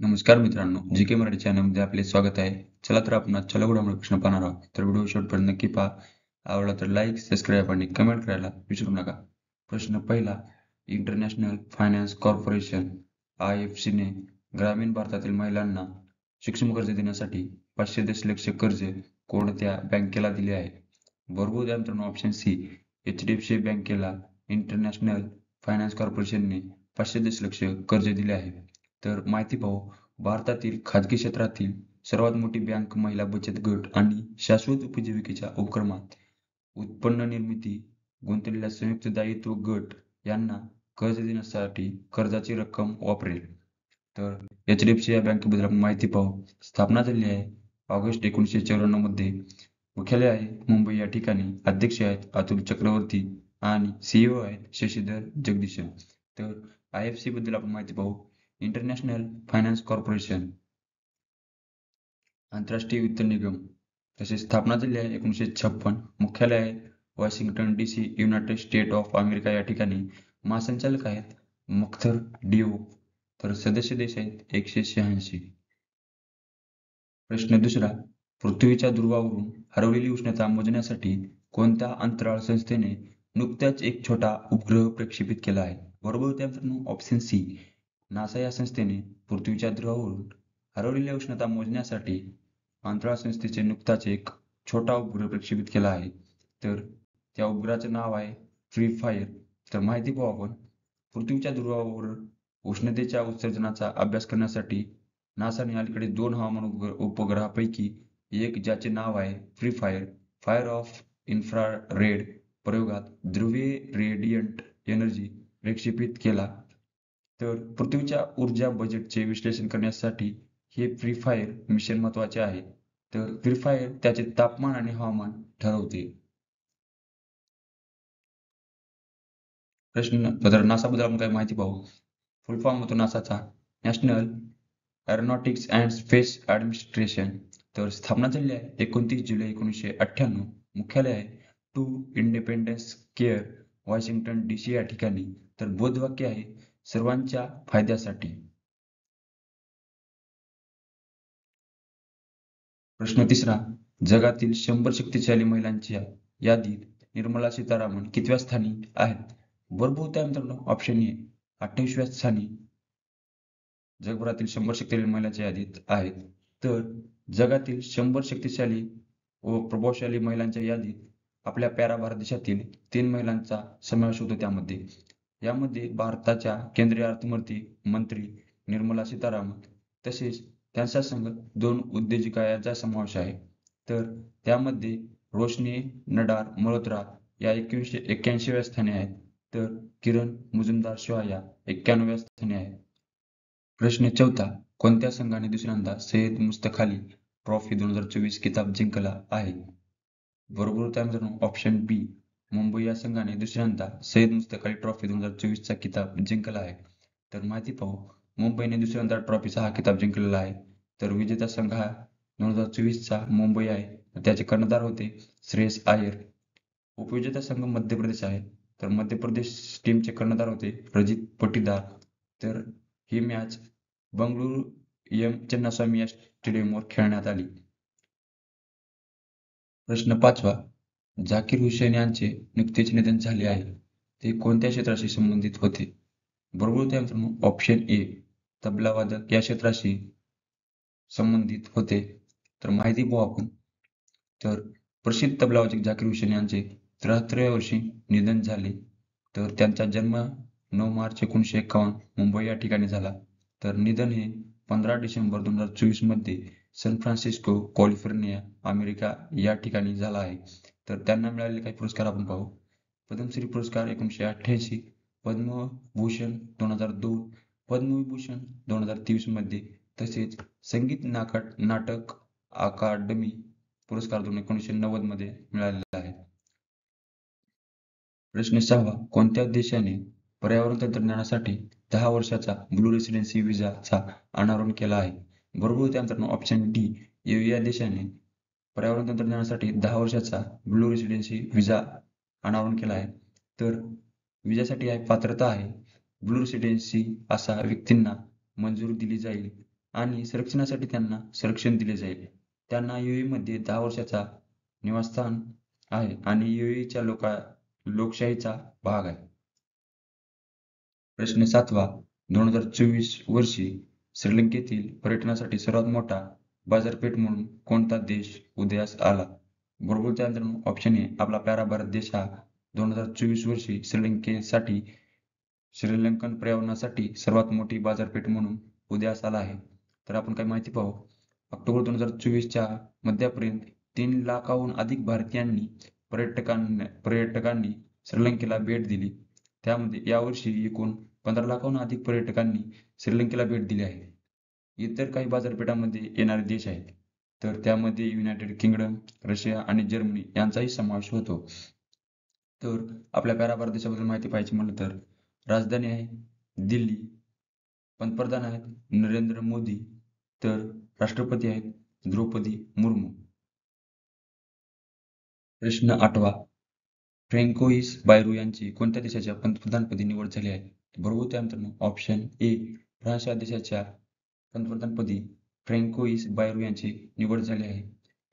नमस्कार मित्रांनो, जी के मराठी चॅनलमध्ये आपले स्वागत आहे. चला तर आपण आजच्या लघुडामध्ये प्रश्न पाहणार आहोत. तर व्हिडिओ शेवटपर्यंत नक्की पहा. आवडला तर लाईक, सबस्क्राईब आणि कमेंट करायला विसरू नका. प्रश्न पहिला, इंटरनॅशनल फायनान्स कॉर्पोरेशन IFC ने ग्रामीण भारतातील महिलांना सूक्ष्म कर्ज देण्यासाठी 500 दशलक्ष कर्ज कोणत्या बँकेला दिले आहे? बरोबर द्या मित्रांनो. ऑप्शन सी, HDFC बँकेला इंटरनॅशनल फायनान्स कॉर्पोरेशनने 500 दशलक्ष कर्ज दिले आहे. तर माहिती पाहू. भारतातील खाजगी क्षेत्रातील सर्वात मोठी बँक महिला बचत गट आणि शाश्वत उपजीविकेच्या उपक्रमात उत्पन्न निर्मिती गुंतलेल्या संयुक्त दायित्व गट यांना कर्ज देण्यासाठी कर्जाची रक्कम वापरेल. तर HDFC या बँकेबद्दल आपण माहिती पाहू. स्थापना झाली आहे ऑगस्ट 1994 मध्ये. मुख्यालय आहे मुंबई या ठिकाणी. अध्यक्ष आहेत अतुल चक्रवर्ती आणि CEO आहेत शशीधर जगदीशन. तर IFC बद्दल आपण माहिती पाहू. इंटरनॅशनल फायनान्स कॉर्पोरेशन आंतरराष्ट्रीय वित्त निगम. तसेच स्थापना झाली आहे 1956. मुख्यालय आहे Washington DC, United state of America या ठिकाणी. महासंचालक आहेत मख्तर डिओ. तर सदस्य देश आहेत 186. प्रश्न दुसरा, पृथ्वीच्या ध्रुवावरून हरवलेली उष्णता मोजण्यासाठी कोणत्या अंतराळ संस्थेने नुकत्याच एक छोटा उपग्रह प्रक्षेपित केला आहे? बरोबर उत्तर मित्रांनो. ऑप्शन सी, नासा या संस्थेने पृथ्वीच्या ध्रुवावरून हरवलेली उष्णता मोजण्यासाठी अंतराळ संस्थेचे नुकताच एक छोटा उपग्रह प्रक्षेपित केला आहे. तर त्या उपग्रहाचे नाव आहे फ्री फायर. तर माहिती पाहू आपण. पृथ्वीच्या ध्रुवावर उष्णतेच्या उत्सर्जनाचा अभ्यास करण्यासाठी नासाने अलीकडे 2 हवामान उपग्रहापैकी एक, ज्याचे नाव आहे free fire, fire of infrared प्रयोगात ध्रुवीय रेडियंट एनर्जी प्रक्षेपित केला. तर पृथ्वीच्या ऊर्जा बजेटचे विश्लेषण करण्यासाठी हे फ्री फायर मिशन महत्त्वाचे आहे. तर फ्री फायर त्याचे तापमान आणि हवामान ठरवते. तर नासाबद्दल आपण काही माहिती पाहू. फुल फॉर्म होतो नासाचा national aeronautics and space administration. तर स्थापना झाली आहे 29 जुलै 1998. मुख्यालय आहे 2 इंडिपेंडन्स स्क्वेअर, वॉशिंग्टन DC या ठिकाणी. तर बोधवाक्य आहे सर्वांच्या फायद्यासाठी. प्रश्न तिसरा, जगातील 100 शक्तिशाली महिलांच्या यादीत निर्मला सीतारामन कितव्या स्थानी आहेत? बरोबर उत्तर मित्रांनो. ऑप्शन ए, 28व्या स्थानी जगभरातील 100 शक्तिशाली महिलांच्या यादीत आहेत. तर जगातील 100 शक्तिशाली व प्रभावशाली महिलांच्या यादीत आपल्या प्यारा भारत देशातील 3 महिलांचा समावेश होतो त्यामध्ये. यामध्ये भारताच्या केंद्रीय अर्थमंत्री निर्मला सीतारामन तसेच त्यांच्या संघ 2 उद्योजिका यांचा समावेश आहे. तर त्यामध्ये रोशनी नडार मल्होत्रा या 81व्या स्थानी आहेत. तर किरण मुजुमदार शाह या 91व्या स्थानी आहेत. प्रश्न चौथा, कोणत्या संघाने दुसऱ्यांदा सय्यद मुस्तक अली ट्रॉफी 2024 किताब जिंकला आहे? बरोबर उत्तर मित्रांनो. ऑप्शन बी, मुंबई या संघाने दुसऱ्यांदा सय्यद मुस्तक अली ट्रॉफी 2024 चा किताब जिंकला आहे. तर माहिती पाहू. मुंबईने दुसऱ्यांदा ट्रॉफीचा हा किताब जिंकलेला आहे. तर विजेता संघ हा 2024 चा मुंबई आहे. त्याचे कर्णधार होते श्रेयस अय्यर. उपविजेता संघ मध्य प्रदेश आहे. तर मध्य प्रदेश टीमचे कर्णधार होते रजित पाटीदार. तर ही मॅच बंगळुरू चिन्नास्वामी या स्टेडियमवर खेळण्यात आली. प्रश्न 5वा, झाकीर हुसेन यांचे नुकतेच निधन झाले आहे. ते कोणत्या क्षेत्राशी संबंधित होते? बरोबर उत्तर मित्रांनो. ऑप्शन ए, तबलावादक या क्षेत्राशी संबंधित होते. तर माहिती पाहू आपण. तर प्रसिद्ध तबलावादक झाकीर हुसेन यांचे 73व्या वर्षी निधन झाले. तर त्यांचा जन्म 9 मार्च 1951 मुंबई या ठिकाणी झाला. तर निधन हे 15 डिसेंबर 2024 मध्ये सॅन फ्रान्सिस्को, कॅलिफोर्निया, अमेरिका या ठिकाणी झाला आहे. तर त्यांना मिळालेले काही पुरस्कार आपण पाहू. पद्मश्री पुरस्कार 1988, पद्मभूषण 2002, पद्मविभूषण 2023 मध्ये, तसेच संगीत नाटक अकादमी पुरस्कार 1990 मध्ये मिळालेला आहे. प्रश्न 6वा, कोणत्या देशाने पर्यावरण तंत्रज्ञानासाठी 10 वर्षाचा ब्लू रेसिडेन्सी व्हिसाचा अनावरण केला आहे? बरोबर उत्तर मित्रांनो. ऑप्शन डी, EU या देशाने पर्यावरण तंत्रज्ञानासाठी 10 वर्षाचा ब्लू रेसिडेन्सी व्हिसा अनावरण केला आहे. तर व्हिसासाठी पात्रता आहे ब्लू रेसिडेन्सी अशा व्यक्तींना मंजुरी दिली जाईल आणि संरक्षणासाठी त्यांना संरक्षण दिले जाईल. त्यांना UAE मध्ये 10 वर्षाचा निवासस्थान आहे आणि UAEच्या लोकशाहीचा भाग आहे. प्रश्न 7वा 2024 वर्षी श्रीलंकेतील पर्यटनासाठी सर्वात मोठा बाजारपेठ म्हणून कोणता देश उदयास आला? बरोबर उत्तर मित्रांनो ऑप्शन ए आपला प्यारा भारत देश हा 2024 वर्षी श्रीलंकेसाठी श्रीलंकन पर्यावरणासाठी सर्वात मोठी बाजारपेठ म्हणून उदयास आला आहे. तर आपण काही माहिती पाहू. ऑक्टोबर 2024च्या मध्यापर्यंत 3 लाखाहून अधिक भारतीयांनी पर्यटकांनी श्रीलंकेला भेट दिली. त्यामध्ये यावर्षी एकूण 15 लाखाहून अधिक पर्यटकांनी श्रीलंकेला भेट दिली आहे. इतर काही बाजारपेठांमध्ये येणारे देश आहेत. तर त्यामध्ये युनायटेड किंगडम, रशिया आणि जर्मनी यांचाही समावेश होतो. तर आपल्या प्यारा भारत देशाबद्दल माहिती पाहायची म्हटलं तर राजधानी आहे दिल्ली, पंतप्रधान आहेत नरेंद्र मोदी, तर राष्ट्रपती आहेत द्रौपदी मुर्मू. प्रश्न 8वा फ्रँकोइस बायरू यांची कोणत्या देशाच्या पंतप्रधानपदी निवड झाली आहे? बरोबर उत्तर मित्रांनो ऑप्शन ए फ्रान्स या देशाच्या पंतप्रधानपदी फ्रँकोइस बायरू यांची निवड झाली आहे.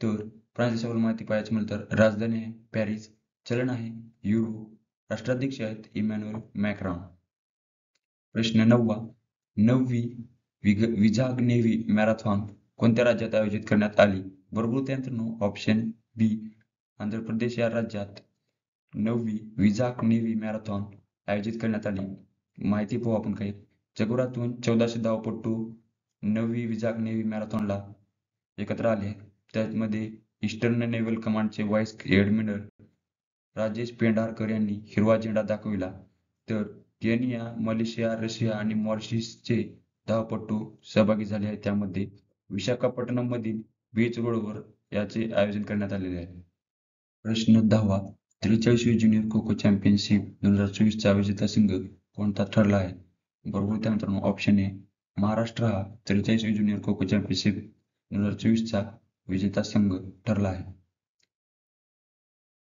तर फ्रान्स देशाबद्दल माहिती पाहायची म्हटलं तर राजधानी आहे पॅरिस, चलन आहे युरो, राष्ट्राध्यक्ष आहेत इमॅन्युएल मॅक्रॉन. प्रश्न 9वा 9वी विझाग-नेव्ही मॅरेथॉन कोणत्या राज्यात आयोजित करण्यात आली? बरोबर उत्तर मित्रांनो ऑप्शन बी आंध्र प्रदेश या राज्यात 9वी विझाग-नेव्ही मॅरेथॉन आयोजित करण्यात आली. माहिती पाहू आपण काही. जगभरातून 1400 धावपटू 9वी विझाग-नेव्ही मॅरेथॉनला एकत्र आले. त्यामध्ये ईस्टर्न नेव्हल कमांडचे व्हाईस ॲडमिरल राजेश पेंढारकर यांनी हिरवा झेंडा दाखविला. तर केनिया, मलेशिया, रशिया आणि मॉरिशसचे धावपटू सहभागी झाले आहेत. त्यामध्ये विशाखापट्टणममधील बीच रोडवर याचे आयोजन करण्यात आलेले आहे. प्रश्न 10वा 43वी ज्युनियर खो खो चॅम्पियनशिप 2024चा विजेता संघ कोणता ठरला आहे? बरोबर उत्तर मित्रांनो ऑप्शन ए महाराष्ट्र हा 43वी ज्युनियर खो खो चॅम्पियनशिप 2024चा विजेता संघ ठरला आहे.